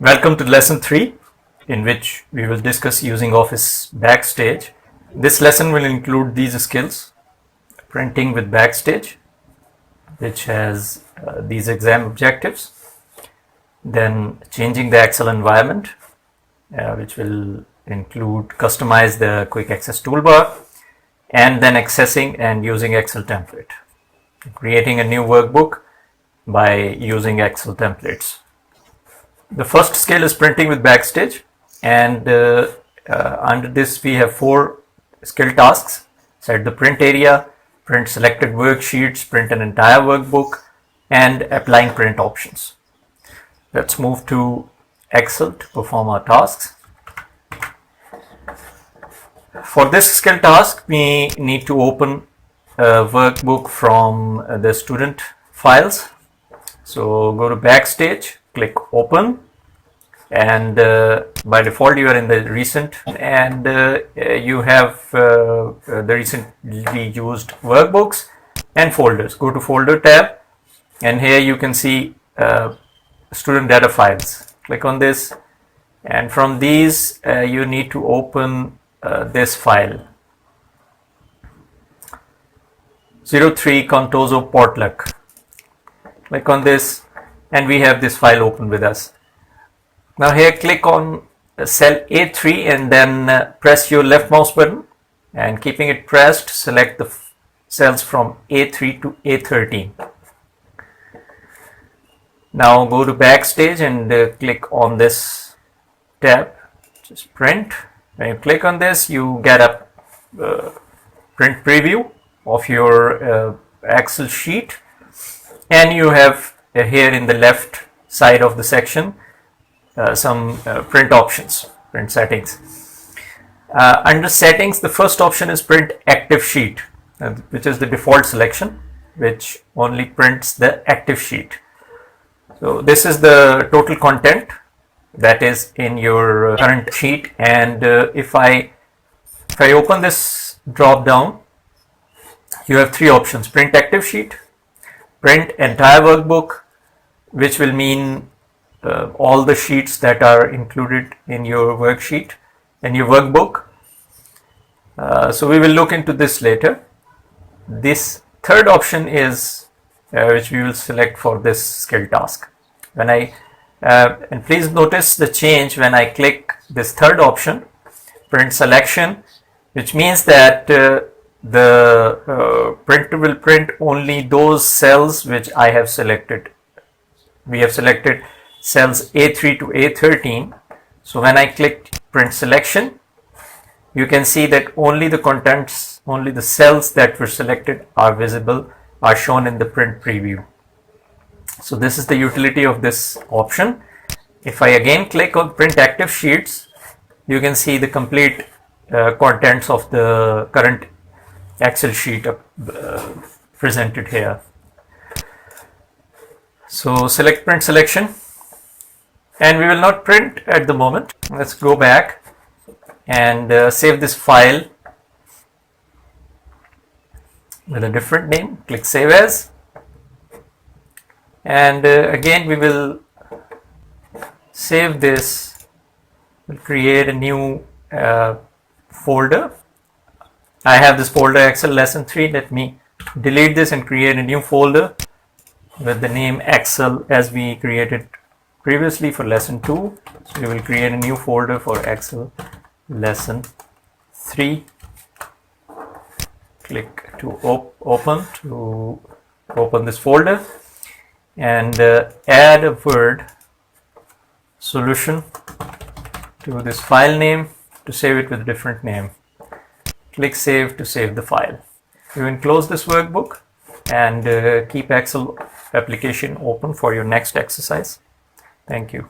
Welcome to Lesson 3, in which we will discuss using Office Backstage. This lesson will include these skills: printing with Backstage, which has these exam objectives, then changing the Excel environment, which will include customize the quick access toolbar, and then accessing and using Excel template, creating a new workbook by using Excel templates. The first skill is printing with Backstage, and under this we have 4 skill tasks: set the print area, print selected worksheets, print an entire workbook, and applying print options. Let's move to Excel to perform our tasks. For this skill task, we need to open a workbook from the student files. So go to Backstage, click open, and by default you are in the recent, and you have the recently used workbooks and folders. Go to folder tab, and here you can see student data files. Click on this, and from these you need to open this file, 03 Contoso Potluck. Click on this, and we have this file open with us. Now here click on cell A3 and then press your left mouse button, and keeping it pressed, select the cells from A3 to A13. Now go to Backstage and click on this tab, just print. When you click on this, you get a print preview of your Excel sheet, and you have here in the left side of the section some print options, print settings. Under settings, the first option is print active sheet, which is the default selection, which only prints the active sheet. So this is the total content that is in your current sheet, and if I open this drop down, you have 3 options: print active sheet, print entire workbook, which will mean all the sheets that are included in your worksheet and your workbook. So we will look into this later. This third option is which we will select for this skill task. When I and please notice the change when I click this third option, print selection, which means that the printer will print only those cells which I have selected. We have selected cells A3 to A13. So when I click print selection, you can see that only the contents, only the cells that were selected are visible, are shown in the print preview. So this is the utility of this option. If I again click on print active sheets, you can see the complete contents of the current Excel sheet presented here. So select print selection, and we will not print at the moment. Let's go back and save this file with a different name. Click save as, and again we will save this. We'll create a new folder. I have this folder Excel Lesson 3. Let me delete this and create a new folder with the name Excel as we created previously for Lesson 2. So we will create a new folder for Excel Lesson 3. Click to open this folder, and add a word solution to this file name to save it with a different name. Click save to save the file. You can close this workbook and keep Excel application open for your next exercise. Thank you.